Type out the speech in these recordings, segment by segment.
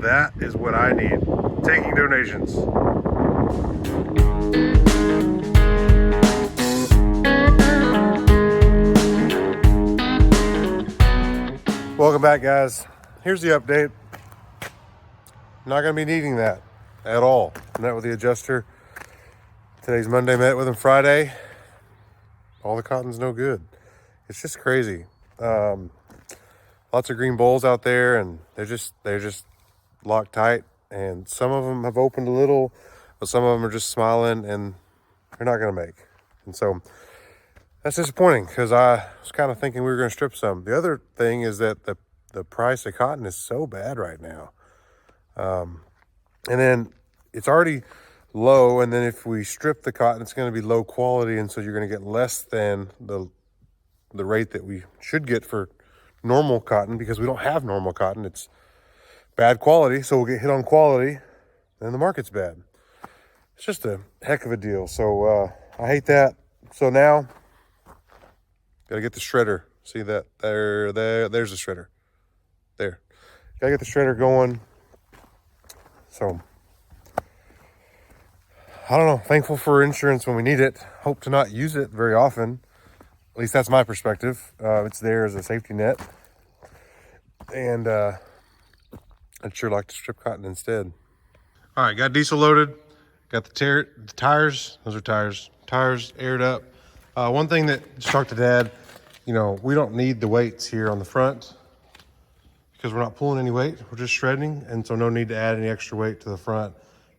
That is what I need. Taking donations. Welcome back, guys. Here's the update. Not gonna be needing that at all. Met with the adjuster. Today's Monday, met with him Friday. All the cotton's no good. It's just crazy. Lots of green bowls out there, and they're just locked tight. And some of them have opened a little, but some of them are just smiling, and they're not gonna make. And so that's disappointing, because I was kind of thinking we were gonna strip some. The other thing is that the price of cotton is so bad right now. And then it's already low, and then if we strip the cotton, it's going to be low quality, and so you're going to get less than the rate that we should get for normal cotton, because we don't have normal cotton. It's bad quality, so we'll get hit on quality, and the market's bad. It's just a heck of a deal. So I hate that. So now gotta get the shredder. See that there's the shredder there. Gotta get the shredder going. So I don't know, thankful for insurance when we need it. Hope to not use it very often. At least that's my perspective. It's there as a safety net. And I'd sure like to strip cotton instead. All right, got diesel loaded. Got the tires. Those are tires. Tires aired up. One thing that, just talked to Dad, you know, we don't need the weights here on the front because we're not pulling any weight. We're just shredding. And so no need to add any extra weight to the front.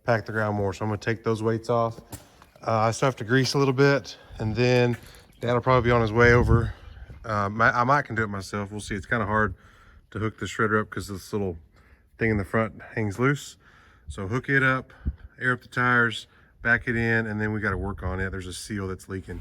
Pack the ground more. So I'm gonna take those weights off. I still have to grease a little bit, and then Dad'll probably be on his way over. I might can do it myself. We'll see. It's kind of hard to hook the shredder up because this little thing in the front hangs loose. So hook it up, air up the tires, back it in, and then we got to work on it. There's a seal that's leaking.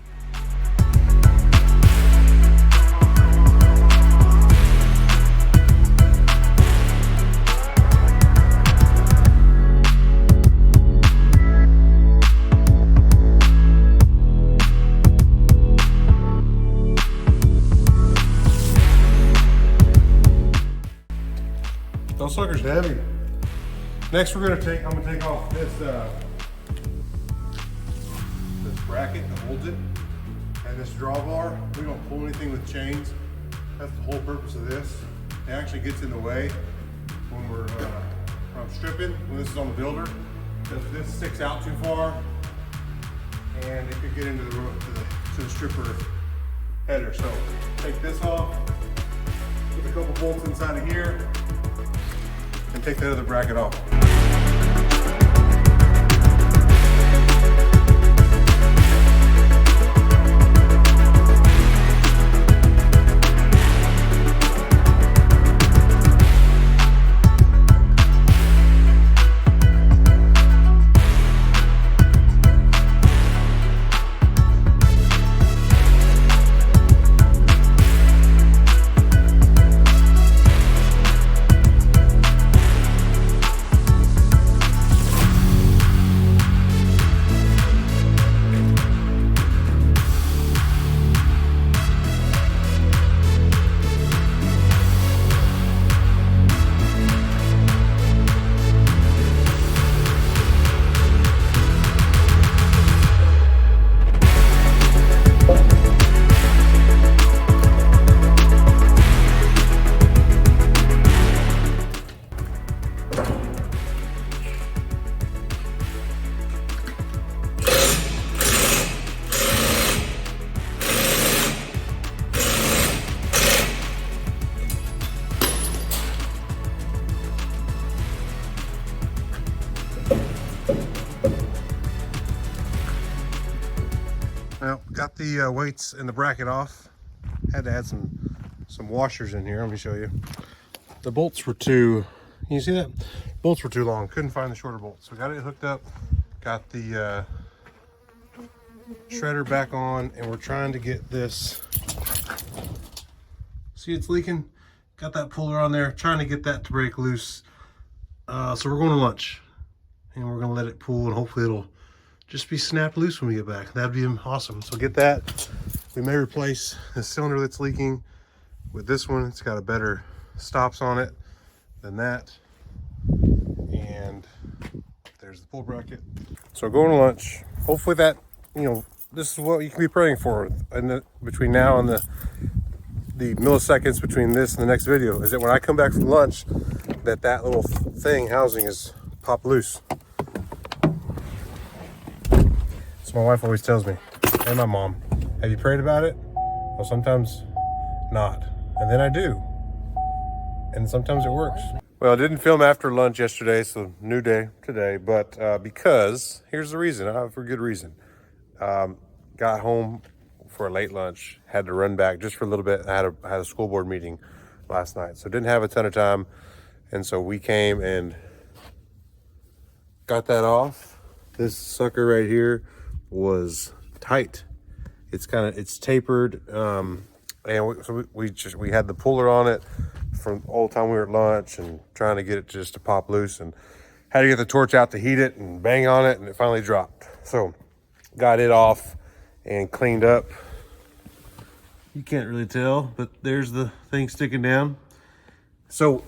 Those suckers heavy. Next, I'm gonna take off this bracket that holds it, and this drawbar. We don't pull anything with chains. That's the whole purpose of this. It actually gets in the way when we're stripping, when this is on the builder, because this sticks out too far, and it could get into the stripper header. So take this off, put a couple bolts inside of here, and take that other bracket off. Well, got the weights and the bracket off. Had to add some washers in here. Let me show you. The bolts were too, can you see that? Bolts were too long. Couldn't find the shorter bolts. So got it hooked up. Got the shredder back on, and we're trying to get this. See, it's leaking. Got that puller on there. Trying to get that to break loose. So we're going to lunch, and we're gonna let it pool, and hopefully it'll just be snapped loose when we get back. That'd be awesome. So get that. We may replace the cylinder that's leaking with this one. It's got a better stops on it than that. pull bracket. So going to lunch. Hopefully that, you know, this is what you can be praying for between now and the milliseconds between this and the next video, is that when I come back from lunch, that little housing is popped loose. So my wife always tells me, and my mom, have you prayed about it? Well, sometimes not. And then I do. And sometimes it works. Well, I didn't film after lunch yesterday, so new day today, but because, here's the reason, for good reason. Got home for a late lunch, had to run back just for a little bit. I had a school board meeting last night, so didn't have a ton of time. And so we came and got that off. This sucker right here was tight. It's tapered, and we had the puller on it from all the time we were at lunch and trying to get it just to pop loose, and had to get the torch out to heat it and bang on it, and it finally dropped. So got it off and cleaned up. You can't really tell, but there's the thing sticking down. So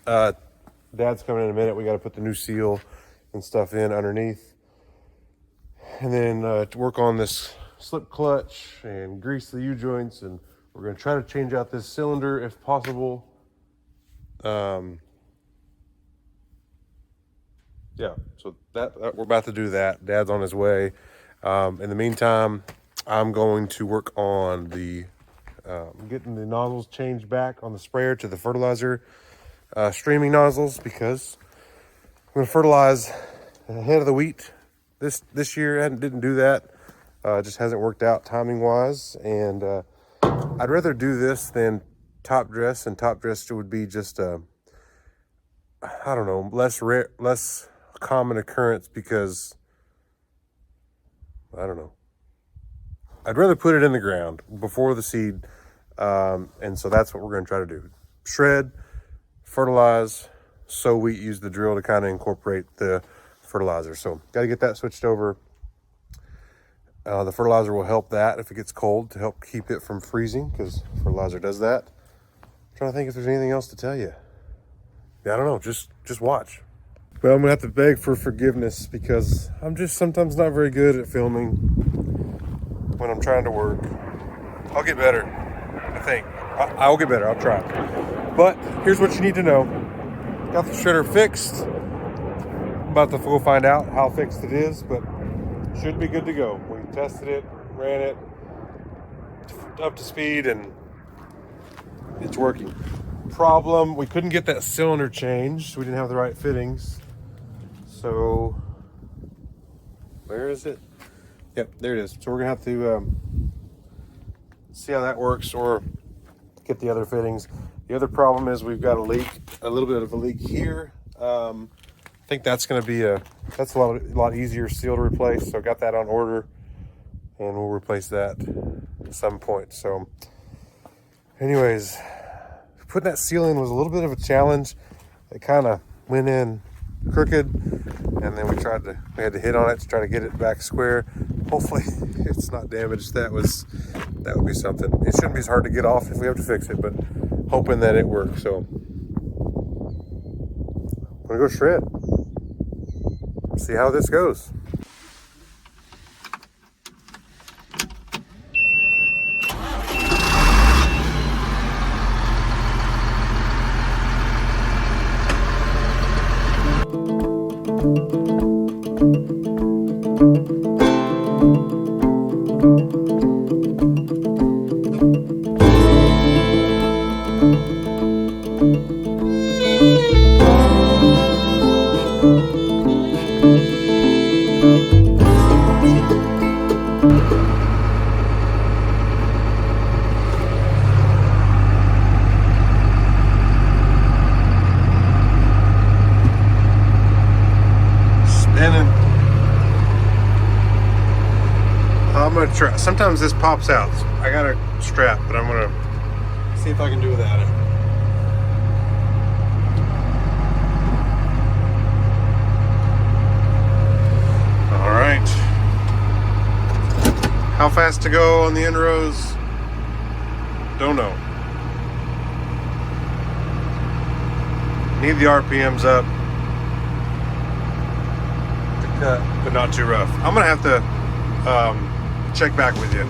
Dad's coming in a minute. We got to put the new seal and stuff in underneath, and then to work on this slip clutch and grease the U-joints, and we're going to try to change out this cylinder if possible. Yeah, so that we're about to do that. Dad's on his way. In the meantime, I'm going to work on the getting the nozzles changed back on the sprayer to the fertilizer streaming nozzles, because I'm going to fertilize ahead of the wheat this year. I didn't do that. It just hasn't worked out timing wise, and I'd rather do this than top dress, and top dress would be just I don't know, less common occurrence, because I don't know. I'd rather put it in the ground before the seed, and so that's what we're going to try to do. Shred, fertilize, sow wheat, use the drill to kind of incorporate the fertilizer. So got to get that switched over. The fertilizer will help that if it gets cold, to help keep it from freezing, because fertilizer does that. I'm trying to think if there's anything else to tell you. Yeah, I don't know. Just watch. Well, I'm going to have to beg for forgiveness, because I'm just sometimes not very good at filming when I'm trying to work. I'll get better, I think. I'll get better. I'll try. But here's what you need to know. Got the shredder fixed. I'm about to go find out how fixed it is, but should be good to go. We tested it, ran it up to speed, and it's working. Problem, we couldn't get that cylinder changed. We didn't have the right fittings. So, where is it? Yep, there it is. So we're gonna have to see how that works, or get the other fittings. The other problem is we've got a little bit of a leak here. I think that's going to be a lot easier seal to replace. So I got that on order, and we'll replace that at some point. So anyways, putting that seal in was a little bit of a challenge. It kind of went in crooked, and then we had to hit on it to try to get it back square. Hopefully it's not damaged. That would be something. It shouldn't be as hard to get off if we have to fix it, but hoping that it works. So I'm gonna go shred. See how this goes. I'm gonna try. Sometimes this pops out. I got a strap, but I'm gonna see if I can do without it. All right. How fast to go on the end rows? Don't know. Need the RPMs up. cut, but not too rough. I'm gonna have to check back with you.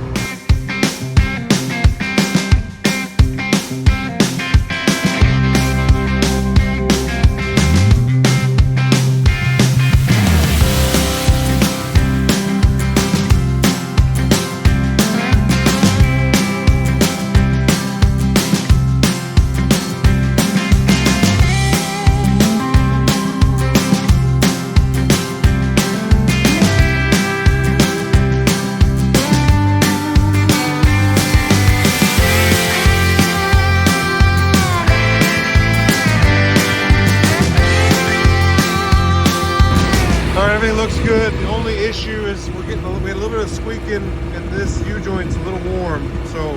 Everything looks good. The only issue is we had a little bit of squeaking, and this U-joint's a little warm. So,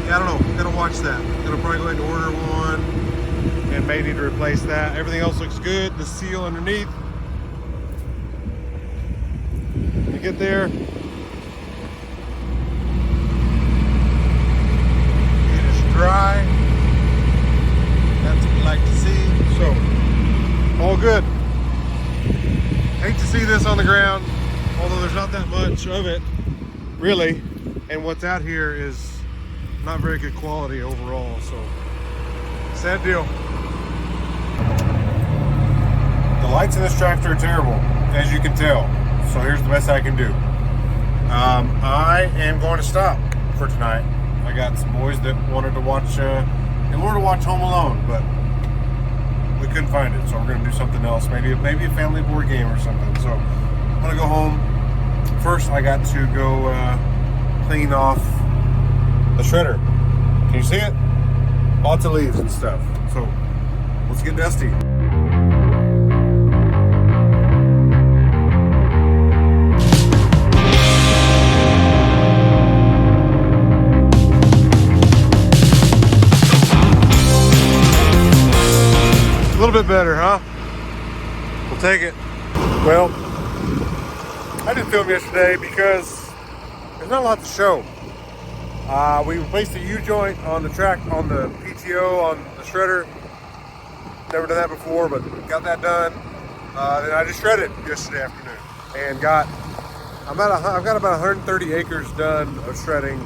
yeah, I don't know. Gotta watch that. Gonna probably go ahead and order one, and may need to replace that. Everything else looks good. The seal underneath. When you get there, it is dry. That's what we like to see. So, all good. Hate to see this on the ground, although there's not that much of it, really. And what's out here is not very good quality overall, so sad deal. The lights in this tractor are terrible, as you can tell. So here's the best I can do. I am going to stop for tonight. I got some boys that wanted to watch, Home Alone, but we couldn't find it, so we're gonna do something else. Maybe a family board game or something. So I'm gonna go home. First, I got to go clean off the shredder. Can you see it? Lots of leaves and stuff. So let's get dusty. A little bit better, huh? We'll take it. Well, I didn't film yesterday because there's not a lot to show. We replaced the U-joint on the track, on the PTO, on the shredder. Never done that before, but got that done. Then I just shredded yesterday afternoon and I've got about 130 acres done of shredding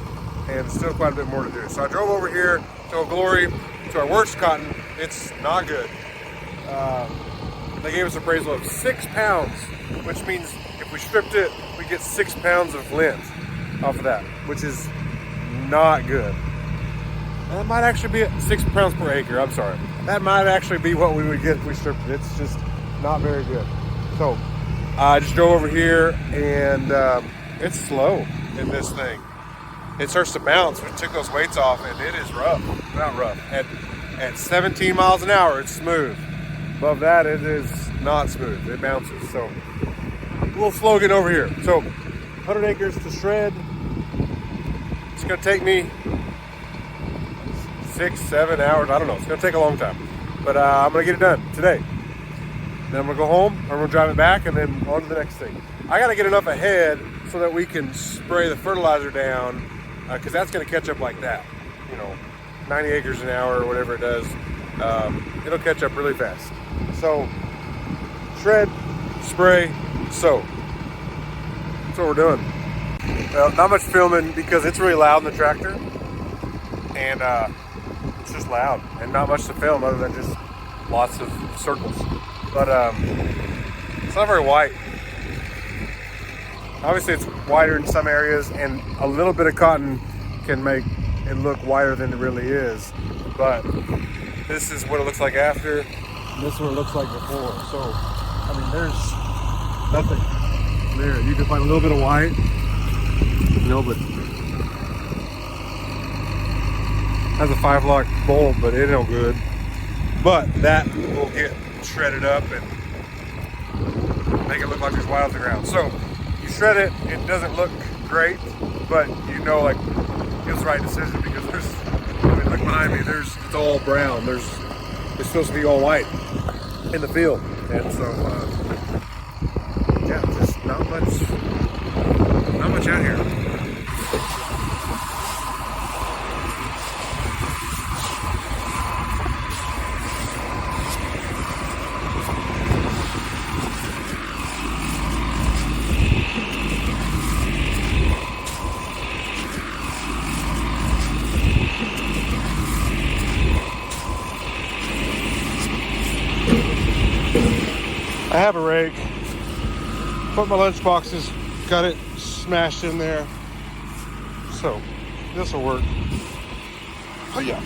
and still quite a bit more to do. So I drove over here to Old Glory to our worst cotton. It's not good. They gave us an appraisal of 6 pounds, which means if we stripped it, we get 6 pounds of lint off of that, which is not good. And that might actually be 6 pounds per acre. I'm sorry. That might actually be what we would get if we stripped it. It's just not very good. So I just drove over here, and it's slow in this thing. It starts to bounce. We took those weights off, and it is rough. Not rough. At 17 miles an hour, it's smooth. Above that, it is not smooth. It bounces. So a little slow getting over here. So 100 acres to shred. It's going to take me 6-7 hours. I don't know. It's going to take a long time. But I'm going to get it done today. Then I'm going to go home. I'm going to drive it back and then on to the next thing. I got to get enough ahead so that we can spray the fertilizer down because that's going to catch up like that. 90 acres an hour or whatever it does. It'll catch up really fast. So shred, spray, sow. That's what we're doing. Well, not much filming because it's really loud in the tractor, and it's just loud and not much to film other than just lots of circles. But it's not very white. Obviously it's whiter in some areas, and a little bit of cotton can make it look whiter than it really is. But this is what it looks like after, and this is what it looks like before. So, I mean, there's nothing there. You can find a little bit of white, but has a 5-lock bulb, but it ain't good. But that will get shredded up and make it look like there's white on the ground. So you shred it, it doesn't look great, but it was the right decision because look behind me, it's all brown. It's supposed to be all white in the field. And so, just not much out here. I have a rake. Put my lunch boxes, got it smashed in there. So this will work. Oh yeah.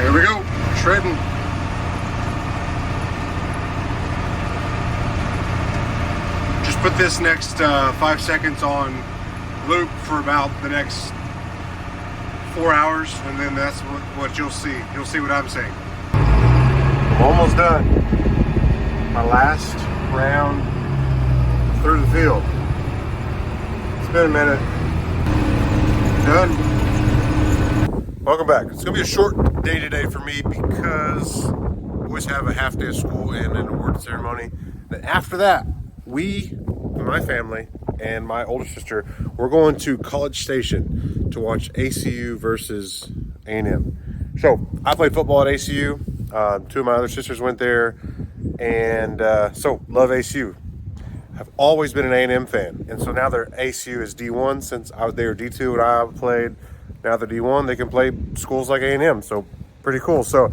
Here we go, shredding. Just put this next 5 seconds on loop for about the next 4 hours, and then that's what you'll see. You'll see what I'm saying. I'm almost done. My last round through the field. It's been a minute. Done. Welcome back. It's gonna be a short day today for me because boys have a half day of school and an award ceremony. Then after that, my family and my older sister, we're going to College Station to watch ACU versus A&M. So I played football at ACU. Two of my other sisters went there, and so love ACU. I've always been an A&M fan, and so now their ACU is D1 since they were D2 when I played. Now they're D1, they can play schools like A&M, so pretty cool. So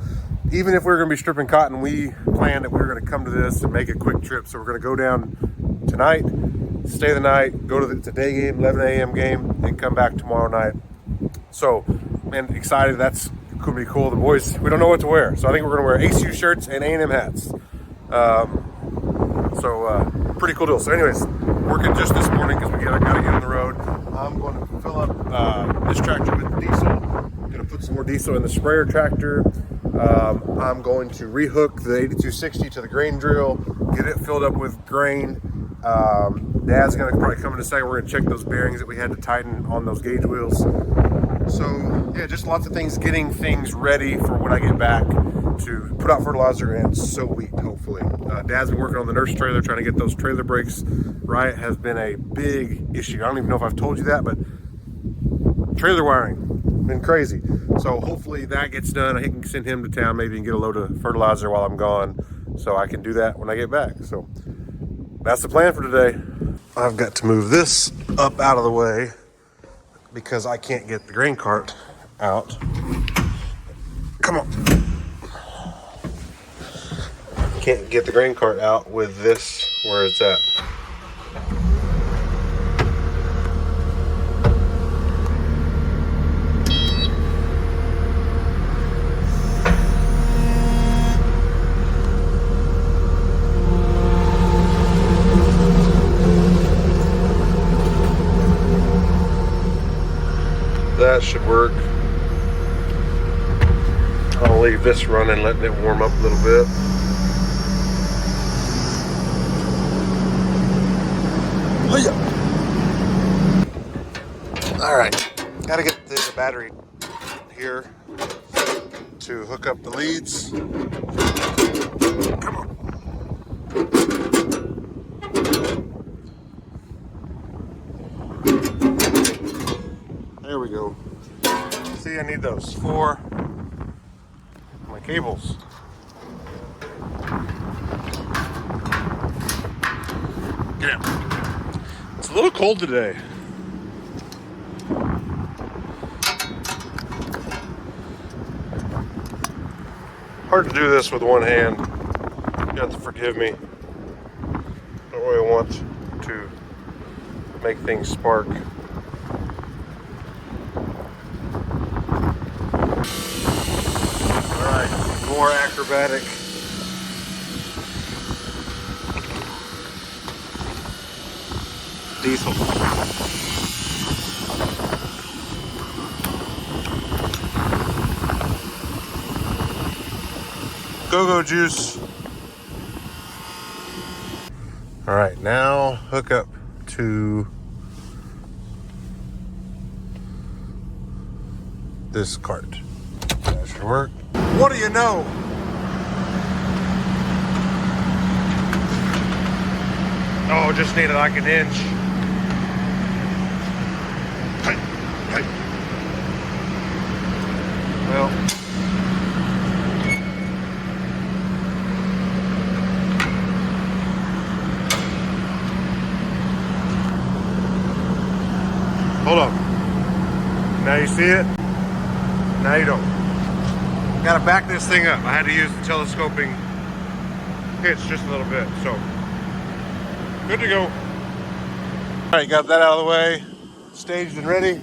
even if we're going to be stripping cotton, we planned that we were going to come to this and make a quick trip. So we're going to go down tonight, stay the night, go to the day game, 11 a.m. game, and come back tomorrow night. So, man, excited. That's going to be cool. The boys, we don't know what to wear. So I think we're going to wear ACU shirts and A&M hats. Pretty cool deal. So anyways, working just this morning because we got to get on the road. I'm going to fill up this tractor with diesel. I'm going to put some more diesel in the sprayer tractor. I'm going to rehook the 8260 to the grain drill, get it filled up with grain. Dad's going to probably come in a second. We're going to check those bearings that we had to tighten on those gauge wheels. So yeah, just lots of things, getting things ready for when I get back to put out fertilizer and sow wheat, hopefully. Dad's been working on the nurse trailer, trying to get those trailer brakes right. Has been a big issue. I don't even know if I've told you that, but trailer wiring, been crazy. So hopefully that gets done. I can send him to town maybe and get a load of fertilizer while I'm gone, so I can do that when I get back. So that's the plan for today. I've got to move this up out of the way because I can't get the grain cart out. Come on. Can't get the grain cart out with this where it's at. That should work. I'll leave this running, letting it warm up a little bit. All right, gotta get the battery here to hook up the leads. Come on. There we go. See, I need those for my cables. Get out. It's a little cold today. Hard to do this with one hand. You have to forgive me. Don't really want to make things spark. Alright, more acrobatic. Diesel. Go-go juice. All right, now hook up to this cart. That should work. What do you know? Oh, just needed like an inch. Hey. Well, hold on. Now you see it? Now you don't. Gotta back this thing up. I had to use the telescoping hitch just a little bit, so good to go. All right, got that out of the way, staged and ready.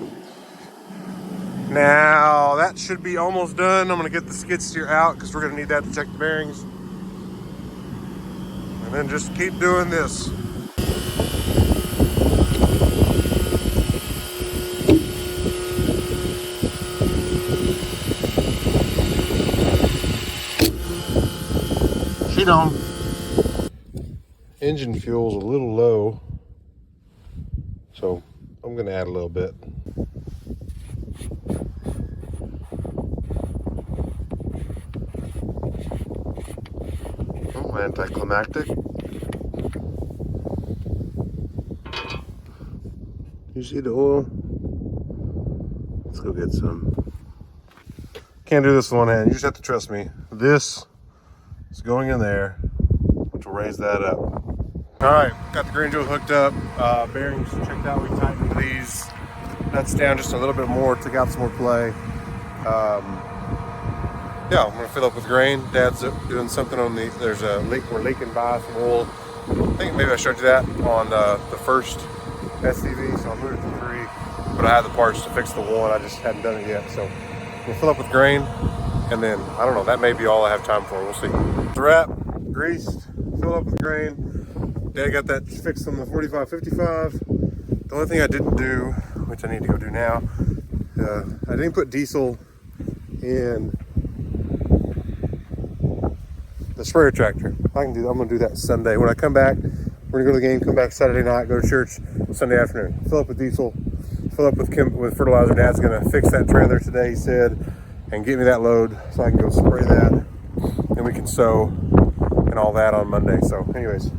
Now that should be almost done. I'm gonna get the skid steer out because we're gonna need that to check the bearings. And then just keep doing this. Sheet on. Engine fuel's a little low, so I'm gonna add a little bit. Oh, anticlimactic. You see the oil? Let's go get some. Can't do this with one hand. You just have to trust me. This is going in there, which will raise that up. All right, got the green jewel hooked up. Bearings checked out. We tightened these nuts down just a little bit more, took out some more play. Yeah, I'm gonna fill up with grain. Dad's doing something on the, there's a leak, we're leaking by some oil. I think maybe I showed you that on the first SCV, so I moved it to 3, but I had the parts to fix the 1, I just hadn't done it yet. So we'll fill up with grain, and then, I don't know, that may be all I have time for, we'll see. The wrap, greased, fill up with grain. Dad got that fixed on the 45-55. The only thing I didn't do, which I need to go do now, I didn't put diesel in the sprayer tractor. I'm gonna do that Sunday. When I come back, we're gonna go to the game, come back Saturday night, go to church Sunday afternoon. Fill up with diesel, fill up with fertilizer. Dad's gonna fix that trailer today, he said, and get me that load so I can go spray that. And we can sow and all that on Monday. So anyways,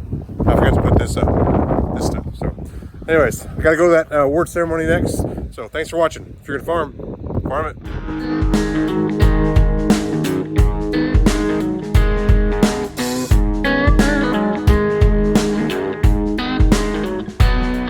I forgot to put this up, this stuff. So anyways, I gotta go to that award ceremony next. So thanks for watching. If you're gonna farm, farm it.